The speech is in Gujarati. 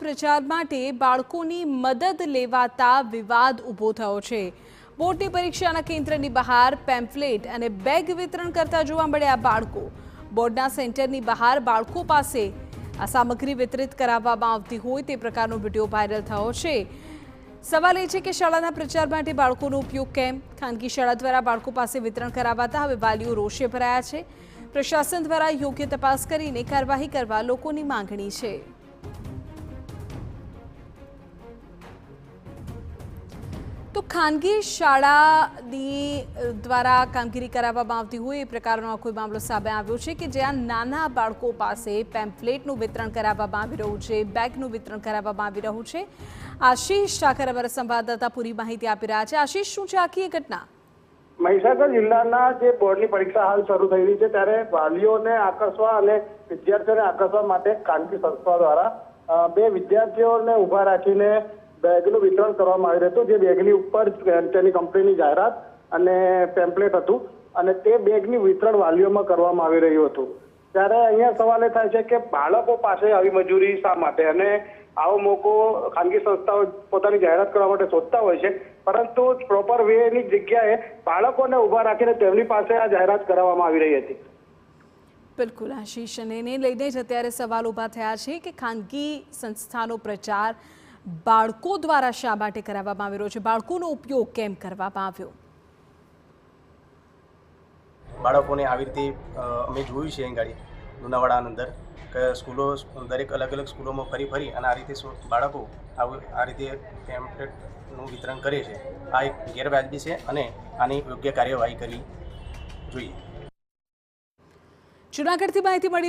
પ્રચાર માટે બાળકોની મદદ લેવાતા વિવાદ ઊભો થયો છે। બોર્ડની પરીક્ષાના કેન્દ્રની બહાર પેમ્ફલેટ અને બેગ વિતરણ કરતા જોવા મળ્યા બાળકો। બોર્ડના સેન્ટરની બહાર બાળકો પાસે આ સામગ્રી વિતરિત કરાવવામાં આવતી હોય તે પ્રકારનો વિડીયો વાયરલ થયો છે। સવાલ એ છે કે શાળાના પ્રચાર માટે બાળકોનો ઉપયોગ કેમ? ખાનગી શાળા દ્વારા બાળકો પાસે વિતરણ કરાવાતા હવે વાલીઓ રોષે ભરાયા છે। પ્રશાસન દ્વારા યોગ્ય તપાસ કરીને કાર્યવાહી કરવા લોકોની માંગણી છે। તો ખાનગી શાળાની દ્વારા કામગીરી કરાવવામાં આવતી હોય એ પ્રકારનો કોઈ મામલો સામે આવ્યો છે કે જ્યાં નાના બાળકો પાસે પેમ્ફલેટનું વિતરણ કરાવવામાં આવી રહ્યું છે, બેગનું વિતરણ કરાવવામાં આવી રહ્યું છે। આશીષ ઠાકર અમારા સંવાદદાતા પૂરી માહિતી આપી રહ્યા છે। આશીષ, શું છે આખી ઘટના? મહીસાગર જિલ્લાના જે બોર્ડની પરીક્ષા હાલ શરૂ થઈ રહી છે ત્યારે વાલીઓને આકર્ષવા અને વિદ્યાર્થીઓને આકર્ષવા માટે ખાનગી સંસ્થા દ્વારા બે વિદ્યાર્થીઓને ઊભા રાખીને બેગનું વિતરણ કરવામાં આવી રહ્યું હતું। જે બેગની ઉપર તેની કંપનીની જાહેરાત અને પેમ્પલેટ હતું અને તે બેગની વિતરણ વાલીઓમાં કરવામાં આવી રહ્યું હતું। ત્યારે અહીંયા સવાલ એ થાય છે કે બાળકો પાસે આવી મજૂરી શા માટે અને આવો મોકો ખાનગી સંસ્થાઓ પોતાની જાહેરાત કરવા માટે શોધતા હોય છે, પરંતુ પ્રોપર વેની જગ્યાએ બાળકોને ઊભા રાખીને તેમની પાસે આ જાહેરાત કરાવવામાં આવી રહી હતી। બિલકુલ આશીષ, અને એને લઈને જ અત્યારે સવાલ ઊભા થયા છે કે ખાનગી સંસ્થાનો પ્રચાર બાળકો દ્વારા શા માટે કરાવવામાં આવી રહ્યો છે? બાળકોનો ઉપયોગ કેમ કરવામાં આવ્યો? બાળકોને આવી રીતે અમે જોયું છે અહીં ગાડી લુણાવાડાની અંદર કે સ્કૂલો દરેક અલગ અલગ સ્કૂલોમાં ફરી અને આ રીતે બાળકો આ રીતે પેમ્ફલેટનું વિતરણ કરે છે। આ એક ગેરવાજબી છે અને આની યોગ્ય કાર્યવાહી કરવી જોઈએ। જૂનાગઢથી માહિતી મળી